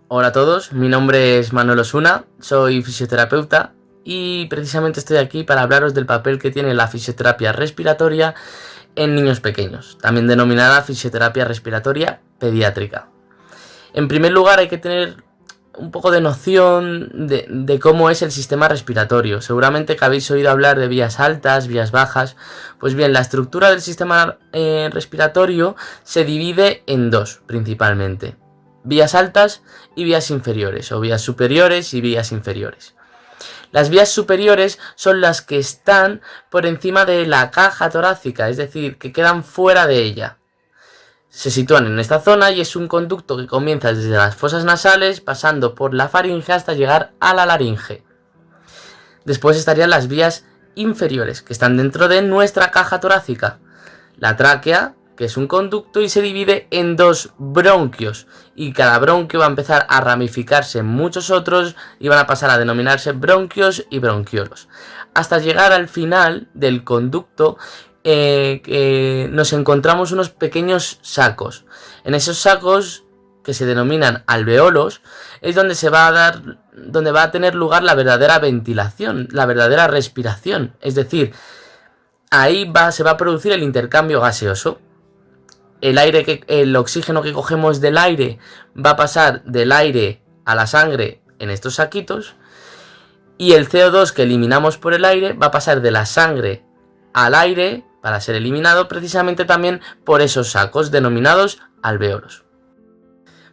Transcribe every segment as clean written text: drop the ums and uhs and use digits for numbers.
Hola a todos, mi nombre es Manuel Osuna, soy fisioterapeuta y precisamente estoy aquí para hablaros del papel que tiene la fisioterapia respiratoria en niños pequeños, también denominada fisioterapia respiratoria pediátrica. En primer lugar hay que tener un poco de noción de cómo es el sistema respiratorio. Seguramente que habéis oído hablar de vías altas, vías bajas. Pues bien, la estructura del sistema respiratorio se divide en dos principalmente: vías altas y vías inferiores, o vías superiores y vías inferiores. Las vías superiores son las que están por encima de la caja torácica, es decir, que quedan fuera de ella. Se sitúan en esta zona y es un conducto que comienza desde las fosas nasales, pasando por la faringe hasta llegar a la laringe. Después estarían las vías inferiores, que están dentro de nuestra caja torácica. La tráquea, que es un conducto y se divide en dos bronquios, y cada bronquio va a empezar a ramificarse en muchos otros y van a pasar a denominarse bronquios y bronquiolos, hasta llegar al final del conducto. Nos encontramos unos pequeños sacos. En esos sacos, que se denominan alveolos, es donde donde va a tener lugar la verdadera ventilación, la verdadera respiración. Es decir, ahí se va a producir el intercambio gaseoso. El oxígeno que cogemos del aire va a pasar del aire a la sangre en estos saquitos, y el CO2 que eliminamos por el aire va a pasar de la sangre al aire para ser eliminado precisamente también por esos sacos denominados alveolos.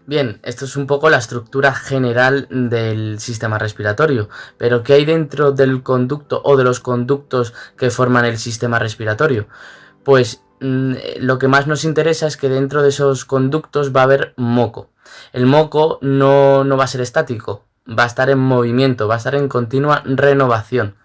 Bien, esto es un poco la estructura general del sistema respiratorio, pero ¿qué hay dentro del conducto o de los conductos que forman el sistema respiratorio? Pues lo que más nos interesa es que dentro de esos conductos va a haber moco. El moco no va a ser estático, va a estar en movimiento, va a estar en continua renovación.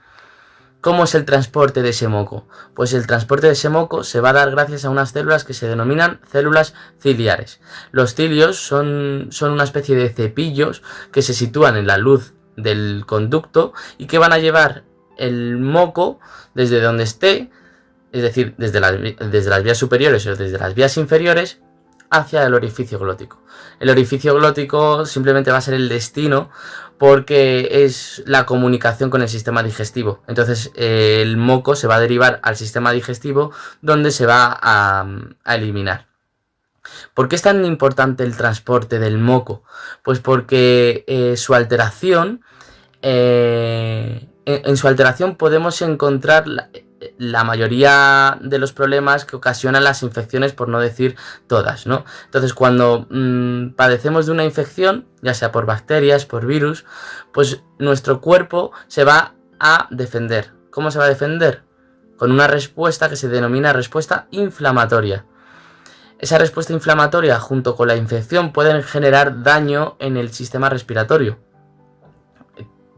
¿Cómo es el transporte de ese moco? Pues el transporte de ese moco se va a dar gracias a unas células que se denominan células ciliares. Los cilios son una especie de cepillos que se sitúan en la luz del conducto y que van a llevar el moco desde donde esté, es decir, desde las vías superiores o desde las vías inferiores, hacia el orificio glótico. El orificio glótico simplemente va a ser el destino, porque es la comunicación con el sistema digestivo. Entonces el moco se va a derivar al sistema digestivo, donde se va a eliminar. ¿Por qué es tan importante el transporte del moco? Pues porque su alteración, en su alteración podemos encontrar la mayoría de los problemas que ocasionan las infecciones, por no decir todas, ¿no? Entonces, cuando padecemos de una infección, ya sea por bacterias, por virus, pues nuestro cuerpo se va a defender. ¿Cómo se va a defender? Con una respuesta que se denomina respuesta inflamatoria. Esa respuesta inflamatoria junto con la infección pueden generar daño en el sistema respiratorio.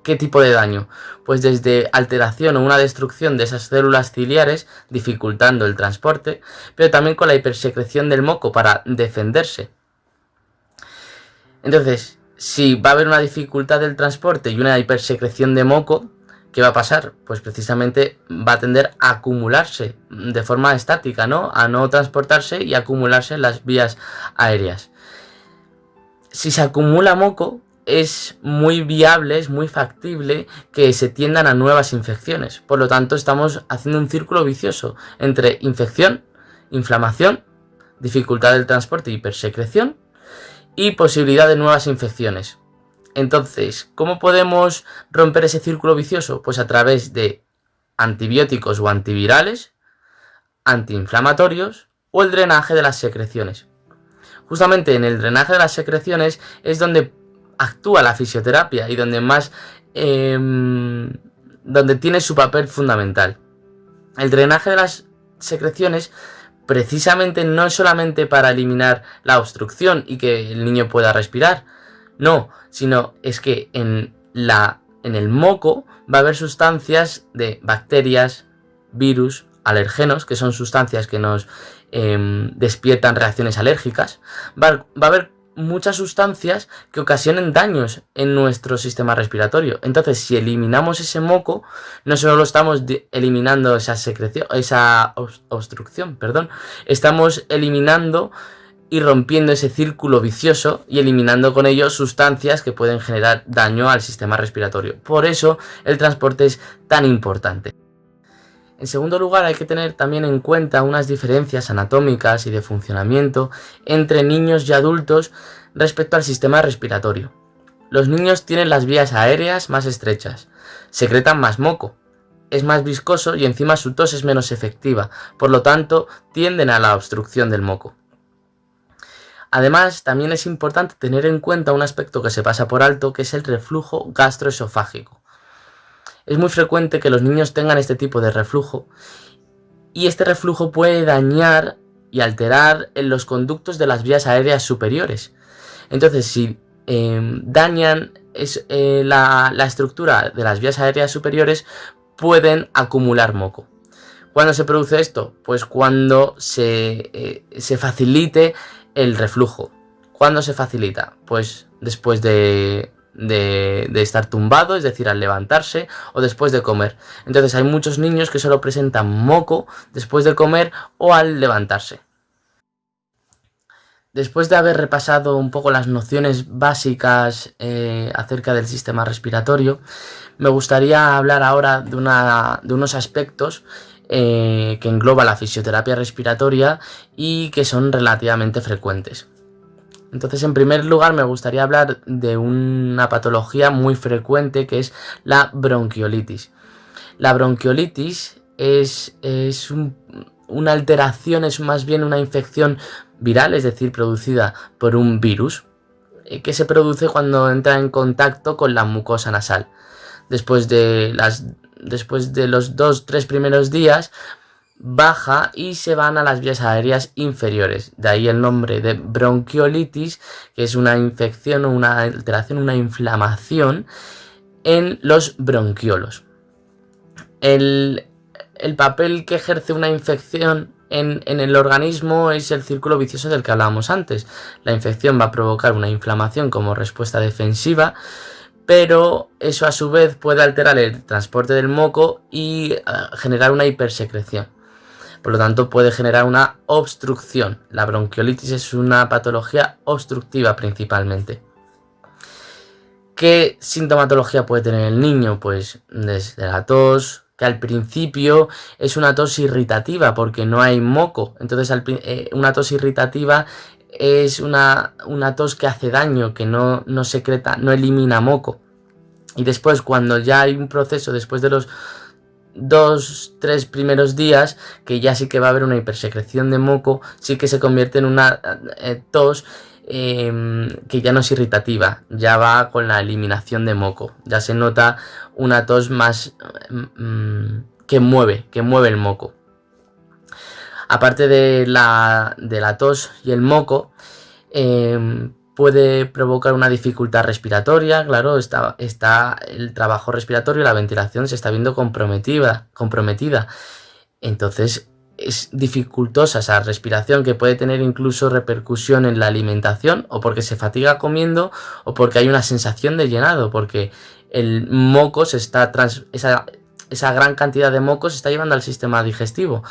¿Qué tipo de daño? Pues desde alteración o una destrucción de esas células ciliares, dificultando el transporte, pero también con la hipersecreción del moco para defenderse. Entonces, si va a haber una dificultad del transporte y una hipersecreción de moco, ¿qué va a pasar? Pues precisamente va a tender a acumularse de forma estática, ¿no? A no transportarse y acumularse en las vías aéreas. Si se acumula moco, es muy viable, es muy factible que se tiendan a nuevas infecciones. Por lo tanto, estamos haciendo un círculo vicioso entre infección, inflamación, dificultad del transporte, hipersecreción y posibilidad de nuevas infecciones. Entonces, ¿cómo podemos romper ese círculo vicioso? Pues a través de antibióticos o antivirales, antiinflamatorios o el drenaje de las secreciones. Justamente en el drenaje de las secreciones es donde actúa la fisioterapia y donde donde tiene su papel fundamental. El drenaje de las secreciones precisamente no es solamente para eliminar la obstrucción y que el niño pueda respirar, no, sino es que en el moco va a haber sustancias de bacterias, virus, alergenos, que son sustancias que nos despiertan reacciones alérgicas. Va a haber muchas sustancias que ocasionen daños en nuestro sistema respiratorio. Entonces, si eliminamos ese moco, no solo estamos eliminando esa obstrucción, estamos eliminando y rompiendo ese círculo vicioso y eliminando con ello sustancias que pueden generar daño al sistema respiratorio. Por eso el transporte es tan importante. En segundo lugar, hay que tener también en cuenta unas diferencias anatómicas y de funcionamiento entre niños y adultos respecto al sistema respiratorio. Los niños tienen las vías aéreas más estrechas, secretan más moco, es más viscoso y encima su tos es menos efectiva, por lo tanto tienden a la obstrucción del moco. Además, también es importante tener en cuenta un aspecto que se pasa por alto, que es el reflujo gastroesofágico. Es muy frecuente que los niños tengan este tipo de reflujo y este reflujo puede dañar y alterar en los conductos de las vías aéreas superiores. Entonces, si dañan la estructura de las vías aéreas superiores, pueden acumular moco. ¿Cuándo se produce esto? Pues cuando se facilite el reflujo. ¿Cuándo se facilita? Pues después de estar tumbado, es decir, al levantarse o después de comer. Entonces hay muchos niños que solo presentan moco después de comer o al levantarse. Después de haber repasado un poco las nociones básicas acerca del sistema respiratorio, me gustaría hablar ahora de unos aspectos que engloba la fisioterapia respiratoria y que son relativamente frecuentes. Entonces, en primer lugar, me gustaría hablar de una patología muy frecuente que es la bronquiolitis. La bronquiolitis es una alteración, es más bien una infección viral, es decir, producida por un virus que se produce cuando entra en contacto con la mucosa nasal. Después de los 2-3 primeros días baja y se van a las vías aéreas inferiores. De ahí el nombre de bronquiolitis, que es una infección o una alteración, una inflamación en los bronquiolos. El papel que ejerce una infección en el organismo es el círculo vicioso del que hablábamos antes. La infección va a provocar una inflamación como respuesta defensiva, pero eso a su vez puede alterar el transporte del moco y generar una hipersecreción. Por lo tanto, puede generar una obstrucción. La bronquiolitis es una patología obstructiva principalmente. ¿Qué sintomatología puede tener el niño? Pues desde la tos, que al principio es una tos irritativa porque no hay moco. Entonces una tos irritativa es una tos que hace daño, que no secreta, no elimina moco. Y después, cuando ya hay un proceso, después de los 2-3 primeros días, que ya sí que va a haber una hipersecreción de moco, sí que se convierte en una tos que ya no es irritativa, ya va con la eliminación de moco, ya se nota una tos más que mueve el moco. Aparte de la tos y el moco, puede provocar una dificultad respiratoria. Claro, está el trabajo respiratorio, la ventilación se está viendo comprometida. Entonces es dificultosa esa respiración, que puede tener incluso repercusión en la alimentación, o porque se fatiga comiendo, o porque hay una sensación de llenado, porque el moco esa gran cantidad de moco se está llevando al sistema digestivo.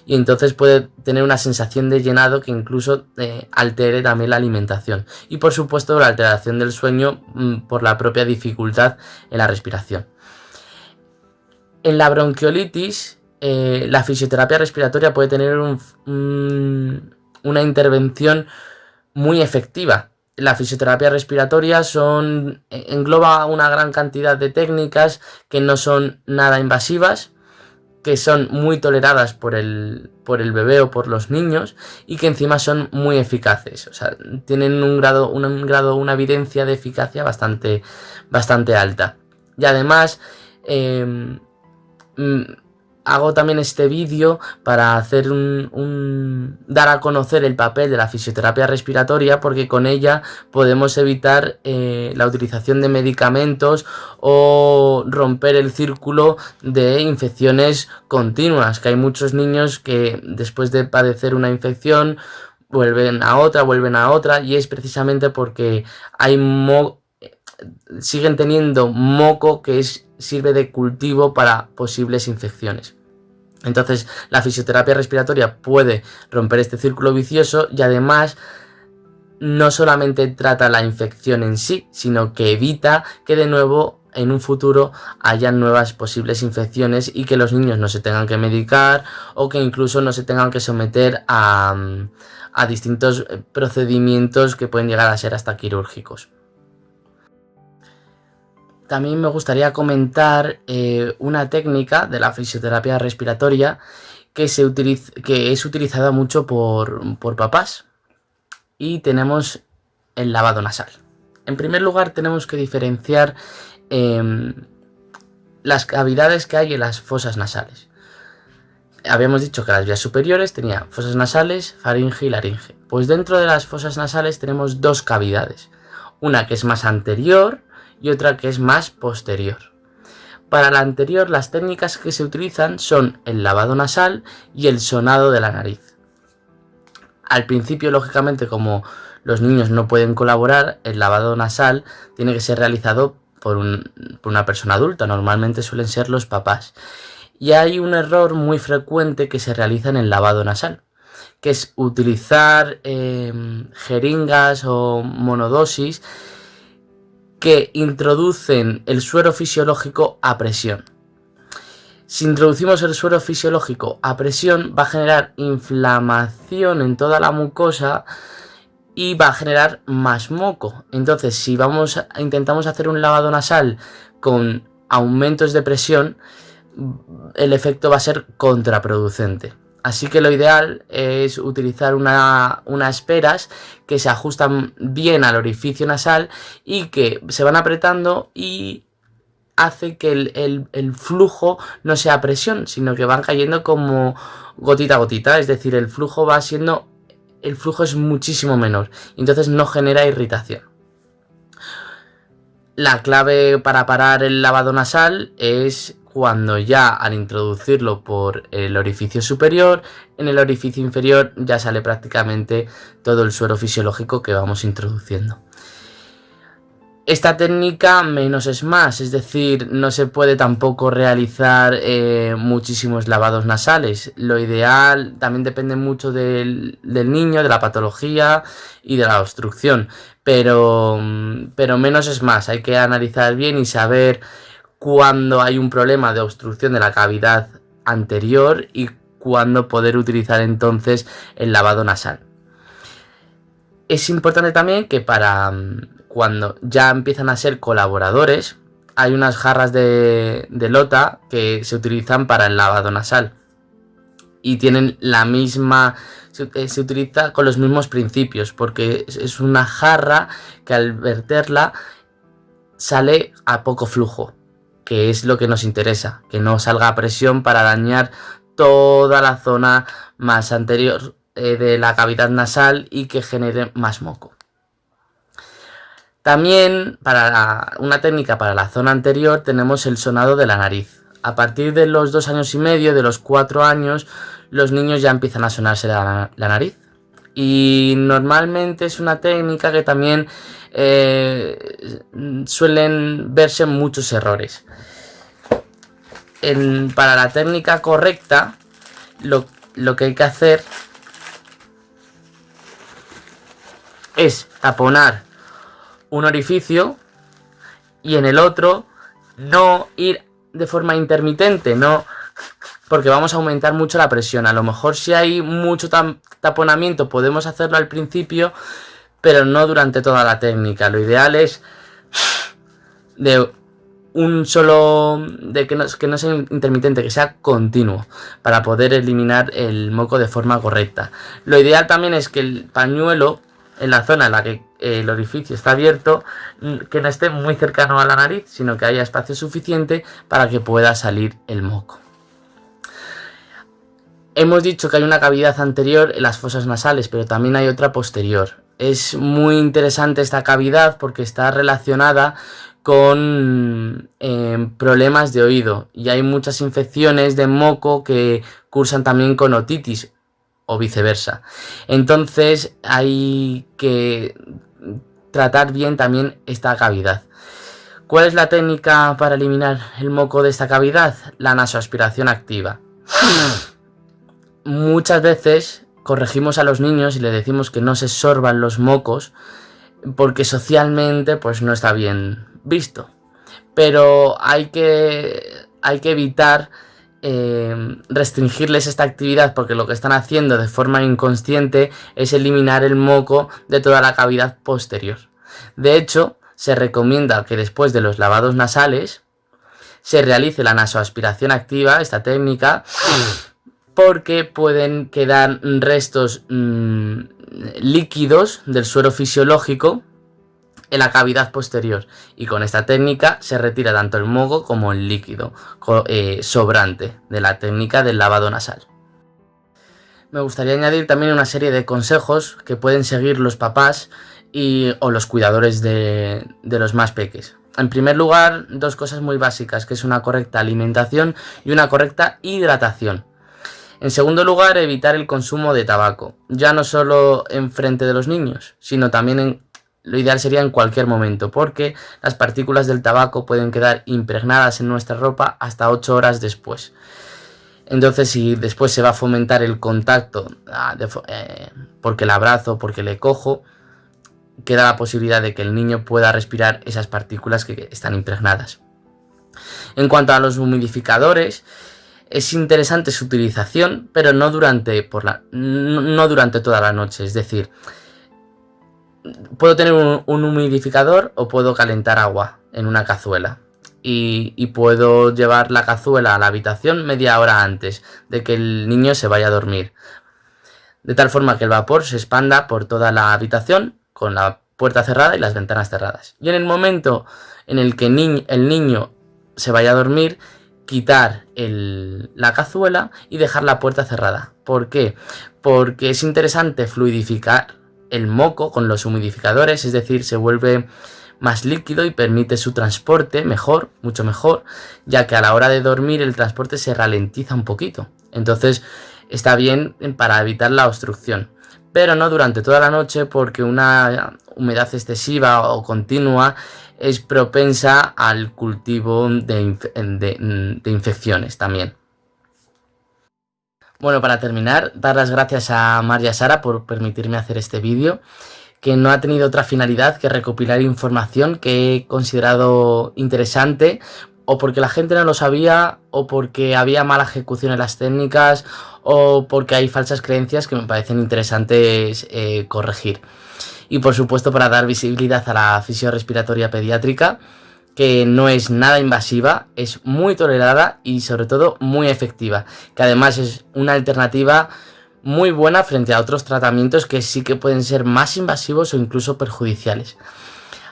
Y entonces puede tener una sensación de llenado que incluso altere también la alimentación. Y por supuesto la alteración del sueño por la propia dificultad en la respiración. En la bronquiolitis, la fisioterapia respiratoria puede tener una intervención muy efectiva. La fisioterapia respiratoria engloba una gran cantidad de técnicas que no son nada invasivas, que son muy toleradas por el bebé o por los niños, y que encima son muy eficaces. O sea, tienen una evidencia de eficacia bastante alta. Y además hago también este vídeo para hacer dar a conocer el papel de la fisioterapia respiratoria, porque con ella podemos evitar la utilización de medicamentos o romper el círculo de infecciones continuas, que hay muchos niños que después de padecer una infección vuelven a otra, y es precisamente porque siguen teniendo moco que sirve de cultivo para posibles infecciones. Entonces la fisioterapia respiratoria puede romper este círculo vicioso y además no solamente trata la infección en sí, sino que evita que de nuevo en un futuro haya nuevas posibles infecciones y que los niños no se tengan que medicar o que incluso no se tengan que someter a distintos procedimientos que pueden llegar a ser hasta quirúrgicos. También me gustaría comentar una técnica de la fisioterapia respiratoria que es utilizada mucho por papás, y tenemos el lavado nasal. En primer lugar, tenemos que diferenciar las cavidades que hay en las fosas nasales. Habíamos dicho que las vías superiores tenían fosas nasales, faringe y laringe. Pues dentro de las fosas nasales tenemos dos cavidades, una que es más anterior y otra que es más posterior. Para la anterior, las técnicas que se utilizan son el lavado nasal y el sonado de la nariz. Al principio, lógicamente, como los niños no pueden colaborar, el lavado nasal tiene que ser realizado por una persona adulta, normalmente suelen ser los papás. Y hay un error muy frecuente que se realiza en el lavado nasal, que es utilizar jeringas o monodosis que introducen el suero fisiológico a presión. Si introducimos el suero fisiológico a presión, va a generar inflamación en toda la mucosa y va a generar más moco. Entonces, si intentamos hacer un lavado nasal con aumentos de presión, el efecto va a ser contraproducente. Así que lo ideal es utilizar unas peras que se ajustan bien al orificio nasal y que se van apretando y hace que el flujo no sea presión, sino que van cayendo como gotita a gotita. Es decir, el flujo es muchísimo menor y entonces no genera irritación. La clave para parar el lavado nasal es cuando ya al introducirlo por el orificio superior, en el orificio inferior ya sale prácticamente todo el suero fisiológico que vamos introduciendo. Esta técnica menos es más, es decir, no se puede tampoco realizar muchísimos lavados nasales. Lo ideal también depende mucho del niño, de la patología y de la obstrucción, pero menos es más. Hay que analizar bien y saber cuándo hay un problema de obstrucción de la cavidad anterior y cuándo poder utilizar entonces el lavado nasal. Es importante también que cuando ya empiezan a ser colaboradores, hay unas jarras de lota que se utilizan para el lavado nasal y tienen se utiliza con los mismos principios, porque es una jarra que al verterla sale a poco flujo, que es lo que nos interesa, que no salga a presión para dañar toda la zona más anterior de la cavidad nasal y que genere más moco. También para una técnica para la zona anterior tenemos el sonado de la nariz. A partir de los 2 años y medio, de los 4 años, los niños ya empiezan a sonarse la nariz. Y normalmente es una técnica que también suelen verse muchos errores. Para la técnica correcta, lo que hay que hacer es taponar un orificio y en el otro no ir de forma intermitente, no, porque vamos a aumentar mucho la presión. A lo mejor si hay mucho taponamiento podemos hacerlo al principio, pero no durante toda la técnica. Lo ideal es de que no sea intermitente, que sea continuo, para poder eliminar el moco de forma correcta. Lo ideal también es que el pañuelo, en la zona en la que el orificio está abierto, que no esté muy cercano a la nariz, sino que haya espacio suficiente para que pueda salir el moco. Hemos dicho que hay una cavidad anterior en las fosas nasales, pero también hay otra posterior. Es muy interesante esta cavidad porque está relacionada con problemas de oído, y hay muchas infecciones de moco que cursan también con otitis o viceversa. Entonces hay que tratar bien también esta cavidad. ¿Cuál es la técnica para eliminar el moco de esta cavidad? La nasoaspiración activa. Muchas veces corregimos a los niños y les decimos que no se sorban los mocos porque socialmente pues no está bien visto. Pero hay que evitar restringirles esta actividad, porque lo que están haciendo de forma inconsciente es eliminar el moco de toda la cavidad posterior. De hecho, se recomienda que después de los lavados nasales se realice la nasoaspiración activa, esta técnica, porque pueden quedar restos líquidos del suero fisiológico en la cavidad posterior, y con esta técnica se retira tanto el moco como el líquido sobrante de la técnica del lavado nasal. Me gustaría añadir también una serie de consejos que pueden seguir los papás o los cuidadores de los más peques. En primer lugar, dos cosas muy básicas, que es una correcta alimentación y una correcta hidratación. En segundo lugar, evitar el consumo de tabaco, ya no solo en frente de los niños, sino también lo ideal sería en cualquier momento, porque las partículas del tabaco pueden quedar impregnadas en nuestra ropa hasta 8 horas después. Entonces, si después se va a fomentar el contacto, porque le abrazo, porque le cojo, queda la posibilidad de que el niño pueda respirar esas partículas que están impregnadas. En cuanto a los humidificadores, es interesante su utilización, pero no durante toda la noche. Es decir, puedo tener un humidificador o puedo calentar agua en una cazuela. Y puedo llevar la cazuela a la habitación media hora antes de que el niño se vaya a dormir. De tal forma que el vapor se expanda por toda la habitación con la puerta cerrada y las ventanas cerradas. Y en el momento en el que el niño se vaya a dormir, quitar la cazuela y dejar la puerta cerrada. ¿Por qué? Porque es interesante fluidificar el moco con los humidificadores, es decir, se vuelve más líquido y permite su transporte mejor, mucho mejor, ya que a la hora de dormir el transporte se ralentiza un poquito. Entonces está bien para evitar la obstrucción, pero no durante toda la noche, porque una humedad excesiva o continua es propensa al cultivo de infecciones también. Bueno, para terminar, dar las gracias a Mar y a Sara por permitirme hacer este vídeo, que no ha tenido otra finalidad que recopilar información que he considerado interesante, o porque la gente no lo sabía, o porque había mala ejecución en las técnicas, o porque hay falsas creencias que me parecen interesantes corregir. Y por supuesto para dar visibilidad a la fisiorrespiratoria pediátrica, que no es nada invasiva, es muy tolerada y sobre todo muy efectiva, que además es una alternativa muy buena frente a otros tratamientos que sí que pueden ser más invasivos o incluso perjudiciales.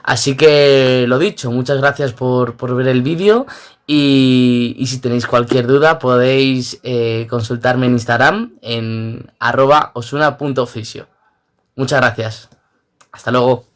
Así que lo dicho, muchas gracias por ver el vídeo, y si tenéis cualquier duda podéis consultarme en Instagram en @osuna.fisio. Muchas gracias. Hasta luego.